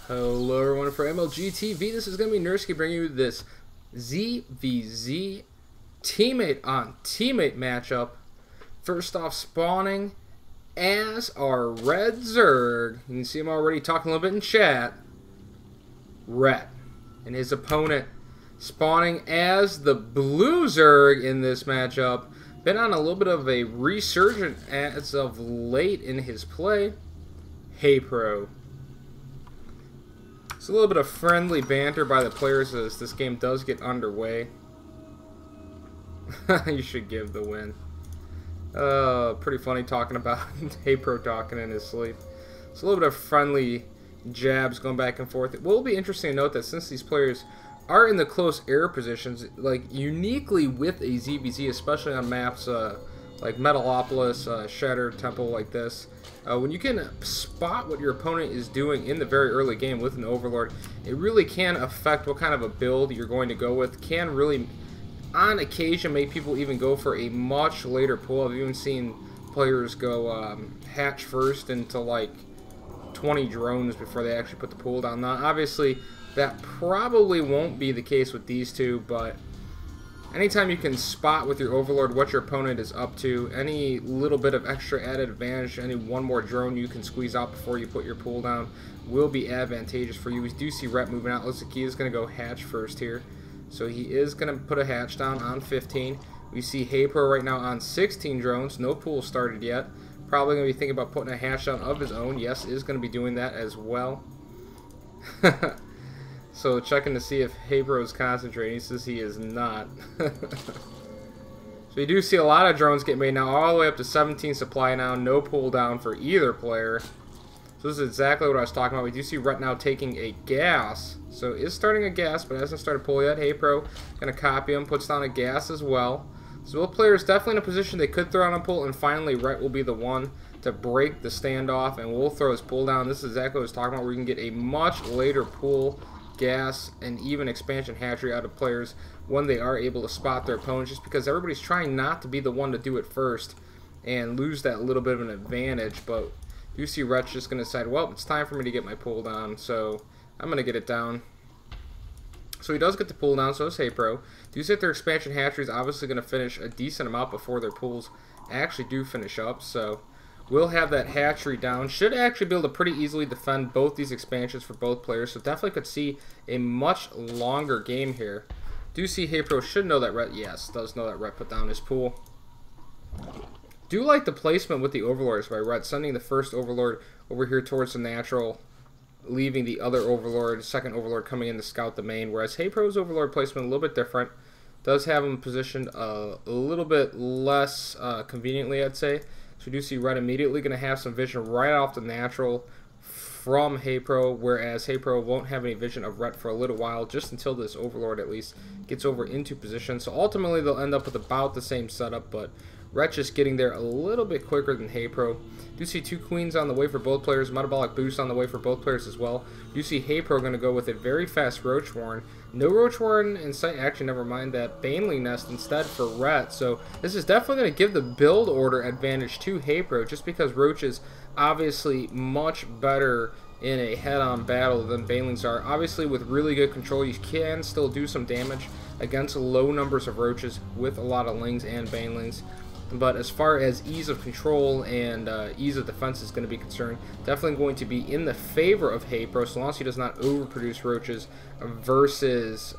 Hello everyone, for MLG TV, this is going to be Nursky bringing you this ZVZ teammate on teammate matchup. First off, spawning as our Red Zerg. You can see him already talking a little bit in chat. Red. And his opponent spawning as the Blue Zerg in this matchup. Been on a little bit of a resurgence as of late in his play. Haypro. It's a little bit of friendly banter by the players as this game does get underway. You should give the win. Pretty funny talking about Haypro talking in his sleep. It's a little bit of friendly jabs going back and forth. It will be interesting to note that since these players are in the close air positions, like uniquely with a ZVZ, especially on maps like Metalopolis, Shattered Temple like this, when you can spot what your opponent is doing in the very early game with an Overlord, it really can affect what kind of a build you're going to go with. Can really, on occasion, make people even go for a much later pull. I've even seen players go hatch first into like 20 drones before they actually put the pull down. Now, obviously, that probably won't be the case with these two, but anytime you can spot with your Overlord what your opponent is up to, any little bit of extra added advantage, any one more drone you can squeeze out before you put your pull down will be advantageous for you. We do see Rhett moving out. Looks like he is going to go hatch first here. So he is going to put a hatch down on 15. We see Haypro right now on 16 drones. No pool started yet. Probably going to be thinking about putting a hatch down of his own. Yes, is going to be doing that as well. So checking to see if Haypro is concentrating. He says he is not. So you do see a lot of drones get made now, all the way up to 17 supply now. No pull down for either player. So this is exactly what I was talking about. We do see Rhett now taking a gas. So is starting a gas, but hasn't started pull yet. Haypro going to copy him, puts down a gas as well. So both players definitely in a position they could throw on a pull, and finally Rhett will be the one to break the standoff, and will throw his pull down. This is exactly what I was talking about, where you can get a much later pull, gas, and even expansion hatchery out of players when they are able to spot their opponents, just because everybody's trying not to be the one to do it first and lose that little bit of an advantage. But you see Rhett's just going to decide, well, it's time for me to get my pull down, so I'm going to get it down. So he does get the pull down, so is Haypro. Do you see that their expansion hatchery is obviously going to finish a decent amount before their pulls actually do finish up, so we'll have that hatchery down. Should actually be able to pretty easily defend both these expansions for both players, so definitely could see a much longer game here. Do see Haypro should know that Rhett, yes, does know that Rhett put down his pool. Do like the placement with the Overlords by Rhett, sending the first Overlord over here towards the natural, leaving the other Overlord, second Overlord, coming in to scout the main, whereas Haypro's Overlord placement a little bit different. Does have him positioned a little bit less conveniently, I'd say. So we do see Rhett immediately going to have some vision right off the natural from Haypro, whereas Haypro won't have any vision of Rhett for a little while, just until this Overlord at least gets over into position. So ultimately they'll end up with about the same setup, but Rhett just getting there a little bit quicker than Haypro. Do see two queens on the way for both players, metabolic boost on the way for both players as well. Do see Haypro going to go with a very fast Roach Warren. No Roach Warren in sight, actually never mind that. Baneling Nest instead for Rhett. So this is definitely going to give the build order advantage to Haypro, just because Roach is obviously much better in a head-on battle than Banelings are. Obviously with really good control you can still do some damage against low numbers of Roaches with a lot of Lings and Banelings. But as far as ease of control and ease of defense is going to be concerned, definitely going to be in the favor of Haypro, so long as he does not overproduce Roaches versus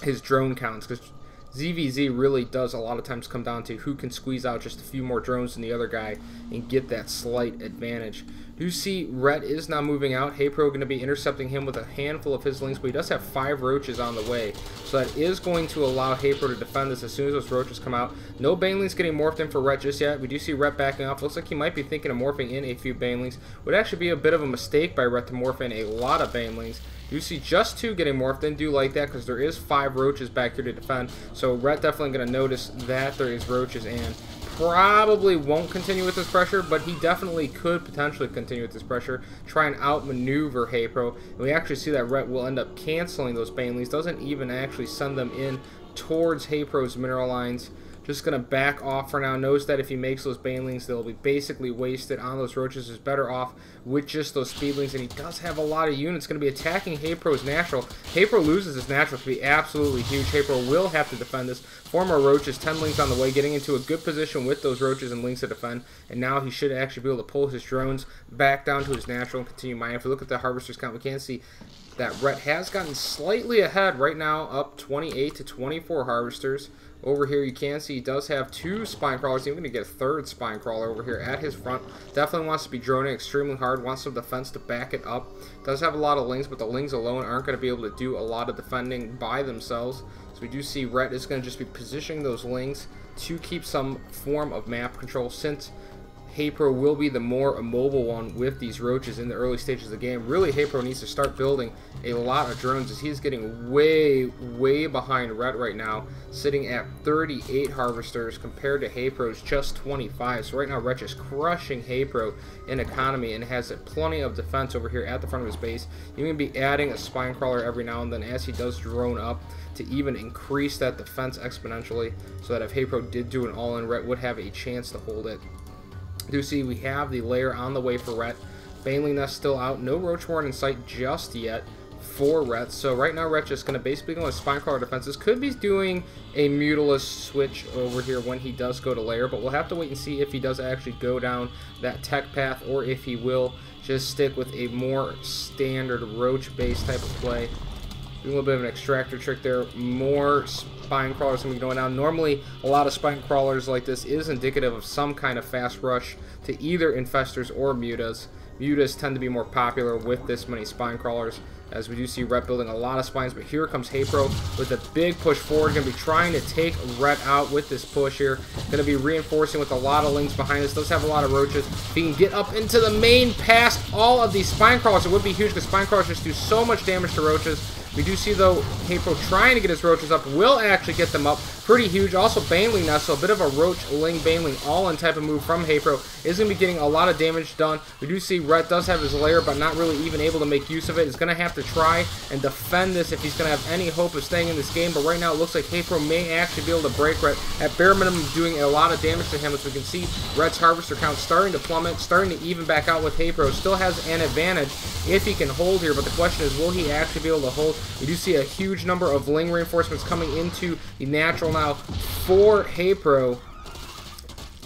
his drone counts, because ZVZ really does a lot of times come down to who can squeeze out just a few more drones than the other guy and get that slight advantage. You see Rhett is now moving out. Haypro going to be intercepting him with a handful of his Lings, but he does have 5 Roaches on the way. So that is going to allow Haypro to defend this as soon as those Roaches come out. No Banelings getting morphed in for Rhett just yet. We do see Rhett backing off. Looks like he might be thinking of morphing in a few Banelings. Would actually be a bit of a mistake by Rhett to morph in a lot of Banelings. You see just 2 getting morphed in. Do like that because there is 5 Roaches back here to defend. So Rhett definitely going to notice that there is Roaches, and probably won't continue with this pressure, but he definitely could potentially continue with this pressure, try and outmaneuver Haypro. And we actually see that Rhett will end up canceling those Banelings, doesn't even actually send them in towards Haypro's mineral lines. Just going to back off for now. Knows that if he makes those banelings, they'll be basically wasted on those roaches. Is better off with just those speedlings, and he does have a lot of units. Going to be attacking Haypro's natural. Haypro loses his natural. Could be absolutely huge. Haypro will have to defend this. 4 more roaches, 10 lings on the way, getting into a good position with those roaches and lings to defend. And now he should actually be able to pull his drones back down to his natural and continue mining. If we look at the harvesters count, we can see that Rhett has gotten slightly ahead right now, up 28 to 24 harvesters. Over here you can see he does have 2 spine crawlers. He's going to get a 3rd spine crawler over here at his front. Definitely wants to be droning extremely hard, wants some defense to back it up. Does have a lot of lings, but the lings alone aren't going to be able to do a lot of defending by themselves. So we do see Rhett is going to just be positioning those lings to keep some form of map control, since Haypro will be the more immobile one with these roaches in the early stages of the game. Really, Haypro needs to start building a lot of drones, as he's getting way behind Rhett right now, sitting at 38 harvesters compared to Haypro's just 25. So right now, Rhett is crushing Haypro in economy and has plenty of defense over here at the front of his base. You're going to be adding a spine crawler every now and then as he does drone up to even increase that defense exponentially, so that if Haypro did do an all-in, Rhett would have a chance to hold it. Do see we have the lair on the way for Rhett. Baneling nest still out. No roach warren in sight just yet for Rhett. So right now Rhett's just going to basically go on spine crawler defenses. Could be doing a Mutilus switch over here when he does go to lair, but we'll have to wait and see if he does actually go down that tech path, or if he will just stick with a more standard roach based type of play. A little bit of an extractor trick there. More spine crawlers going to be going down. Normally, a lot of spine crawlers like this is indicative of some kind of fast rush to either infestors or mutas. Mutas tend to be more popular with this many spine crawlers, as we do see Rhett building a lot of spines. But here comes Haypro with a big push forward. Going to be trying to take Rhett out with this push here. Going to be reinforcing with a lot of lings behind us. Does have a lot of roaches. If he can get up into the main past all of these spine crawlers, it would be huge, because spine crawlers just do so much damage to roaches. We do see, though, Haypro trying to get his roaches up, will actually get them up. Pretty huge. Also, Baneling Nest, so a bit of a roach, ling, Baneling, all-in type of move from Haypro. Is going to be getting a lot of damage done. We do see Rhett does have his lair, but not really even able to make use of it. He's going to have to try and defend this if he's going to have any hope of staying in this game. But right now, it looks like Haypro may actually be able to break Rhett. At bare minimum, doing a lot of damage to him. As we can see, Rhett's harvester count starting to plummet, starting to even back out with Haypro. Still has an advantage if he can hold here, but the question is, will he actually be able to hold? We do see a huge number of ling reinforcements coming into the natural now for Haypro.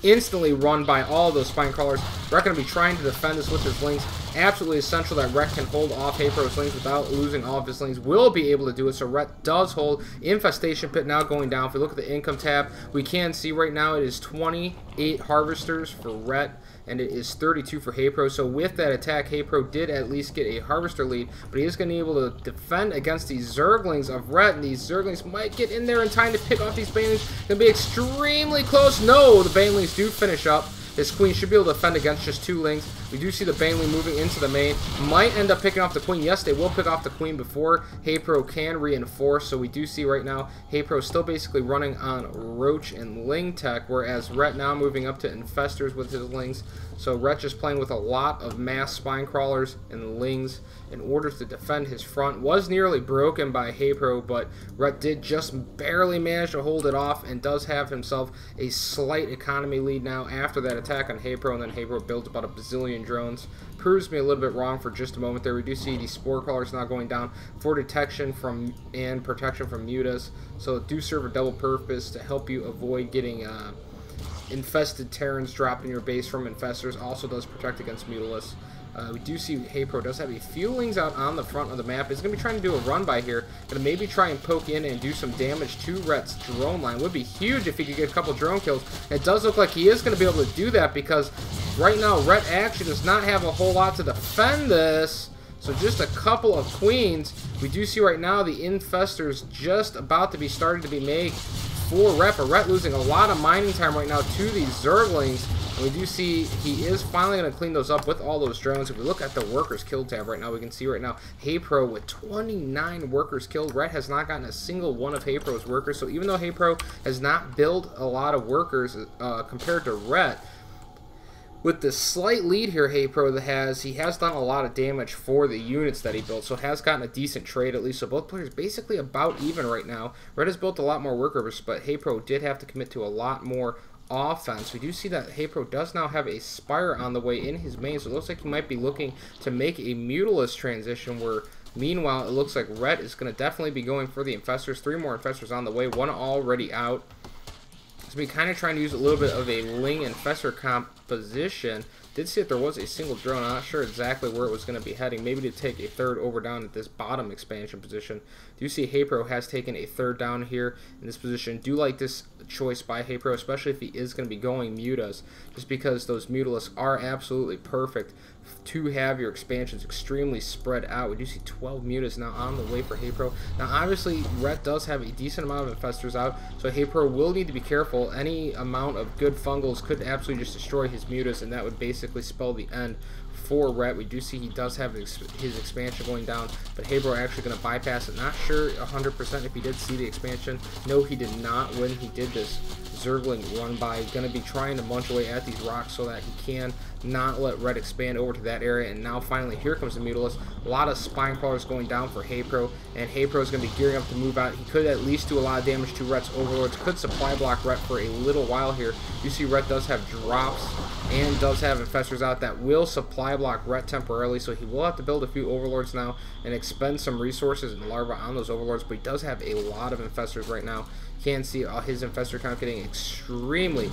Instantly run by all of those spine crawlers. Rhett going to be trying to defend this with his lings. Absolutely essential that Rhett can hold off Haypro's lings without losing all of his lings. Will be able to do it, so Rhett does hold. Infestation Pit now going down. If we look at the income tab, we can see right now it is 28 harvesters for Rhett, and it is 32 for Haypro. So with that attack, Haypro did at least get a harvester lead, but he is going to be able to defend against these Zerglings of Rhett, and these Zerglings might get in there in time to pick off these Banelings. Going to be extremely close. No, the Banelings do finish up. His queen should be able to defend against just 2 lings. We do see the Baneling moving into the main. Might end up picking off the queen. Yes, they will pick off the queen before Haypro can reinforce. So we do see right now Haypro still basically running on roach and ling tech, whereas Rhett now moving up to infestors with his lings. So Rhett just playing with a lot of mass spine crawlers and lings in order to defend his front. Was nearly broken by Haypro, but Rhett did just barely manage to hold it off, and does have himself a slight economy lead now after that attack on Haypro. And then Haypro builds about a bazillion drones. Proves me a little bit wrong for just a moment there. We do see the spore crawlers now going down for detection from and protection from mutas, so do serve a double purpose to help you avoid getting infested Terrans dropped in your base from infestors. Also does protect against Mutilus. We do see Haypro does have a few lings out on the front of the map. He's going to be trying to do a run by here. Going to maybe try and poke in and do some damage to Rhett's drone line. Would be huge if he could get a couple drone kills. It does look like he is going to be able to do that, because right now Rhett actually does not have a whole lot to defend this. So just a couple of queens. We do see right now the infestors just about to be starting to be made for Rhett, but Rhett losing a lot of mining time right now to these Zerglings. And we do see he is finally going to clean those up with all those drones. If we look at the workers killed tab right now, we can see right now Haypro with 29 workers killed. Rhett has not gotten a single one of Haypro's workers. So even though Haypro has not built a lot of workers compared to Rhett, With the slight lead here Haypro he has done a lot of damage for the units that he built, so has gotten a decent trade at least. So both players basically about even right now. Red has built a lot more workers, but Haypro did have to commit to a lot more offense. We do see that Haypro does now have a Spire on the way in his main, so it looks like he might be looking to make a Mutalisk transition, where meanwhile it looks like Red is going to definitely be going for the Infestors. 3 more Infestors on the way, 1 already out. So we kind of trying to use a little bit of a Ling Infestor composition. Did see that there was a single drone. I'm not sure exactly where it was going to be heading. Maybe to take a 3rd over down at this bottom expansion position. Do see Haypro has taken a 3rd down here in this position. Do like this choice by Haypro, especially if he is going to be going Mutas, just because those Mutalisks are absolutely perfect to have your expansions extremely spread out. We do see 12 Mutas now on the way for Haypro. Now obviously Ret does have a decent amount of Infestors out, so Haypro will need to be careful. Any amount of good fungals could absolutely just destroy his Mutas, and that would basically spell the end for Ret. We do see he does have his expansion going down, but Haypro actually going to bypass it. Not sure 100% if he did see the expansion. No, he did not when he did this Zergling run by. Going to be trying to munch away at these rocks so that he can not let Red expand over to that area. And now finally here comes the Mutalisk. A lot of Spine Crawlers going down for Haypro, and Haypro is going to be gearing up to move out. He could at least do a lot of damage to Ret's Overlords. Could supply block Ret for a little while here. You see Ret does have drops and does have Infestors out that will supply block Ret temporarily, so he will have to build a few Overlords now and expend some resources and larvae on those Overlords, but he does have a lot of Infestors right now. You can see his Infestor count getting extremely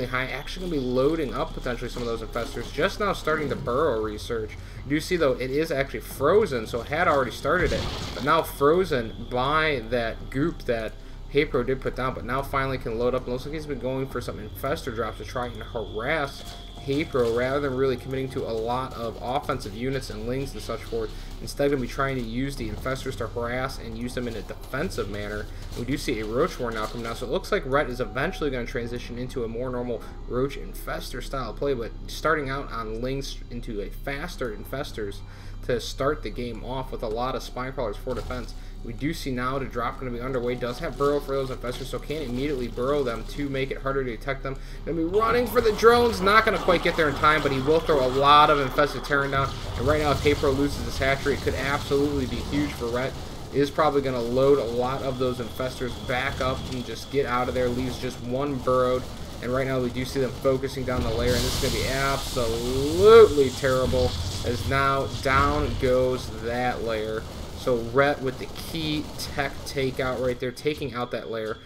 high. Actually going to be loading up potentially some of those Infestors. Just now starting the burrow research. You do see though it is actually frozen, so it had already started it, but now frozen by that goop that Haypro did put down, but now finally can load up. And looks like he's been going for some Infestor drops to try and harass Haypro rather than really committing to a lot of offensive units and Lings and such forth. Instead, going to be trying to use the Infestors to harass and use them in a defensive manner. And we do see a Roach War now come down, so it looks like Ret is eventually going to transition into a more normal Roach Infestor style play, but starting out on Lings into a faster Infestors to start the game off with a lot of Spine Crawlers for defense. We do see now the drop going to be underway. Does have burrow for those Infestors, so can immediately burrow them to make it harder to detect them. Going to be running for the drones. Not going to quite get there in time, but he will throw a lot of Infested Terran down. And right now, if Haypro loses this hatchery, it could absolutely be huge for Ret. Is probably going to load a lot of those Infestors back up and just get out of there. Leaves just 1 burrowed. And right now we do see them focusing down the layer, and this is going to be absolutely terrible, as now down goes that layer. So Ret with the key tech takeout right there, taking out that layer.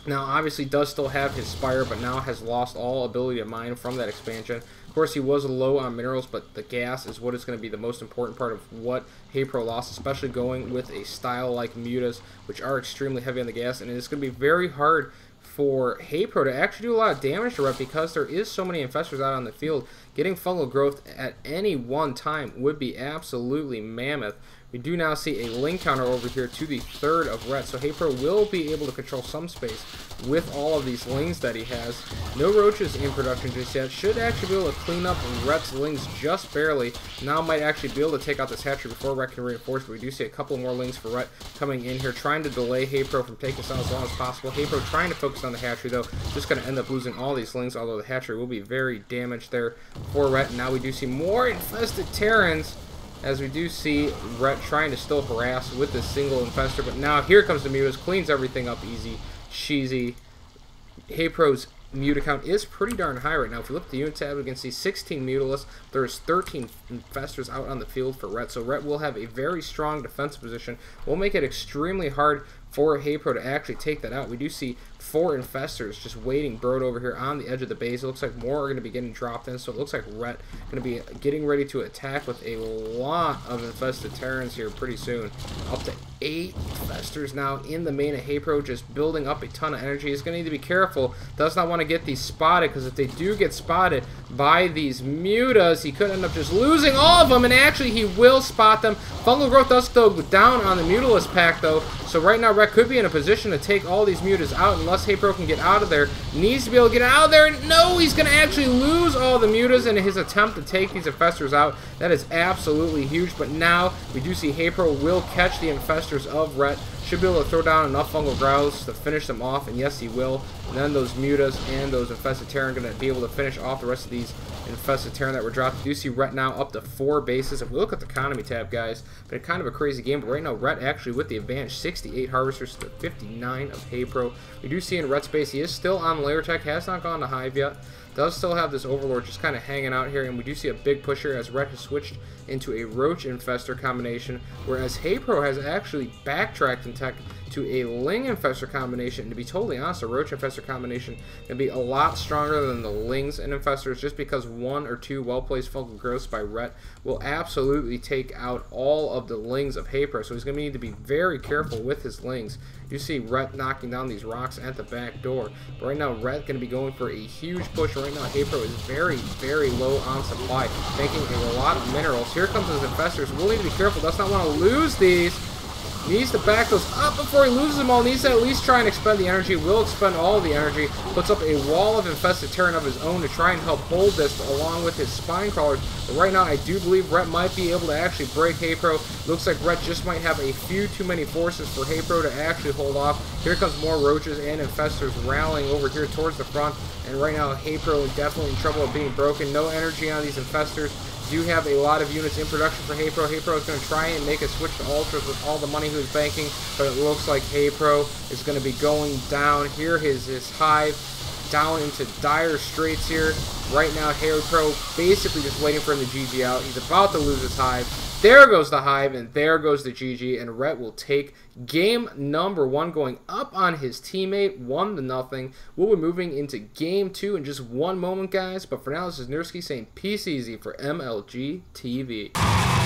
Now obviously does still have his Spire, but now has lost all ability to mine from that expansion. Of course he was low on minerals, but the gas is what is going to be the most important part of what Haypro lost, especially going with a style like Mutas, which are extremely heavy on the gas, and it's going to be very hard for Haypro to actually do a lot of damage to Ret because there is so many Infestors out on the field. Getting fungal growth at any one time would be absolutely mammoth. We do now see a Ling counter over here to the 3rd of Ret, so Haypro will be able to control some space with all of these Lings that he has. No Roaches in production just yet. Should actually be able to clean up Ret's Lings just barely. Now might actually be able to take out this hatchery before Ret can reinforce, but we do see a couple more Lings for Ret coming in here, trying to delay Haypro from taking this out as long as possible. Haypro trying to focus on the hatchery though, just going to end up losing all these Lings, although the hatchery will be very damaged there for Ret. And now we do see more Infested Terrans, as we do see Ret trying to still harass with this single Infestor, but now here comes the Mutas, cleans everything up easy, cheesy. Haypro's Muta count is pretty darn high right now. If we look at the unit tab, we can see 16 Mutalisks. There's 13 Infestors out on the field for Ret, so Ret will have a very strong defensive position. Will make it extremely hard for Haypro to actually take that out. We do see 4 Infestors just waiting burrowed over here on the edge of the base. It looks like more are going to be getting dropped in, so it looks like Ret going to be getting ready to attack with a lot of Infested Terrans here pretty soon. Up to 8 Infestors now in the main of Haypro, just building up a ton of energy. He's going to need to be careful. Does not want to get these spotted, because if they do get spotted by these Mutas, he could end up just losing all of them, and actually he will spot them. Fungal growth does still go down on the Mutalisk pack though, so right now Ret could be in a position to take all these Mutas out unless Haypro can get out of there. Needs to be able to get out of there. No, he's going to actually lose all the Mutas in his attempt to take these Infestors out. That is absolutely huge, but now we do see Haypro will catch the Infestors of Ret. should be able to throw down enough fungal growls to finish them off, and yes, he will. And then those mutas and those infested Terran are going to be able to finish off the rest of these infested Terran that were dropped. You do see Rhett now up to 4 bases. If we look at the economy tab, guys, been kind of a crazy game, but right now Rhett actually with the advantage, 68 harvesters to 59 of Haypro. We do see in Rhett's base, he is still on layer tech, has not gone to hive yet. Does still have this Overlord just kind of hanging out here, and we do see a big pusher as Rhett has switched into a Roach Infestor combination, whereas Haypro has actually backtracked in tech to a Ling Infestor combination. And to be totally honest, a Roach Infestor combination can be a lot stronger than the Lings and Infestors, just because 1 or 2 well-placed fungal growths by Rhett will absolutely take out all of the Lings of Haypro, so he's going to need to be very careful with his Lings. You see Rhett knocking down these rocks at the back door. But right now, Rhett going to be going for a huge push. Right now, Haypro is very, very low on supply, making a lot of minerals. Here comes his Infestors. We'll need to be careful. Does not want to lose these. Needs to back those up before he loses them all. Needs to at least try and expend the energy. Will expend all of the energy. Puts up a wall of infested Terran of his own to try and help hold this along with his spine crawlers. But right now, I do believe Rhett might be able to actually break Haypro. Looks like Rhett just might have a few too many forces for Haypro to actually hold off. Here comes more roaches and infestors rallying over here towards the front. And right now, Haypro is definitely in trouble of being broken. No energy on these infestors. Do have a lot of units in production for Haypro. Haypro is going to try and make a switch to ultras with all the money he was banking, but it looks like Haypro is going to be going down. Here his hive down into dire straits here. Right now, Haypro basically just waiting for him to GG out. He's about to lose his hive. There goes the hive, and there goes the GG, and Rhett will take game number 1, going up on his teammate, 1-0. We'll be moving into game 2 in just one moment, guys, but for now, this is Nurski saying peace easy for MLG TV.